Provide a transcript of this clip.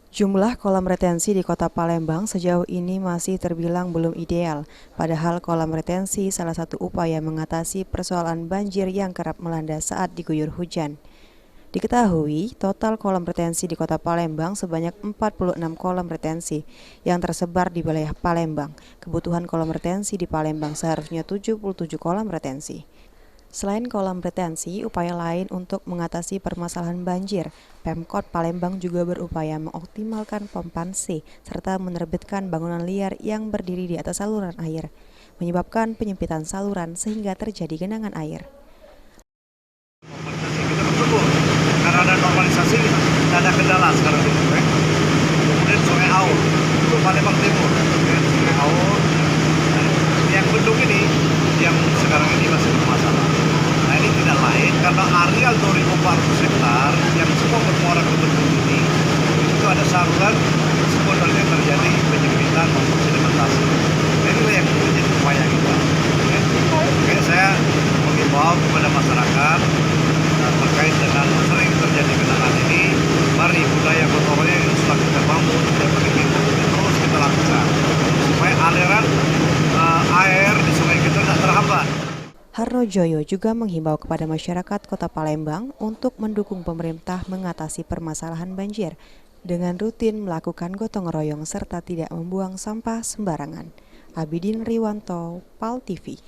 Jumlah kolam retensi di Kota Palembang sejauh ini masih terbilang belum ideal, padahal kolam retensi salah satu upaya mengatasi persoalan banjir yang kerap melanda saat diguyur hujan. Diketahui, total kolam retensi di Kota Palembang sebanyak 46 kolam retensi yang tersebar di wilayah Palembang. Kebutuhan kolam retensi di Palembang seharusnya 77 kolam retensi. Selain kolam retensi, upaya lain untuk mengatasi permasalahan banjir, Pemkot Palembang juga berupaya mengoptimalkan pompa C serta menerbitkan bangunan liar yang berdiri di atas saluran air, menyebabkan penyempitan saluran sehingga terjadi genangan air. Normalisasi kita bersyukur karena ada normalisasi tidak ada kendala sekarang ini. Kemudian Sungai Aur itu Palembang Timur, Sungai Aur. Nah, yang bendung ini yang sekarang ini masih bermasalah. Nah ini tidak lain karena areal 2.400 hektar yang semua bermuara ke bendung ini itu ada saluran sebenarnya terjadi penyempitan maupun sedimentasi. Inilah yang menjadi upaya kita. Oke, saya mengimbau kepada masyarakat terkait dengan sering terjadi genangan ini, mari budaya gotong royong yang sudah kita bangun dan begitu terus kita lakukan supaya aliran air di sungai kita tidak terhambat. Harnojoyo juga menghimbau kepada masyarakat Kota Palembang untuk mendukung pemerintah mengatasi permasalahan banjir dengan rutin melakukan gotong royong serta tidak membuang sampah sembarangan. Abidin Riwanto, PAL TV.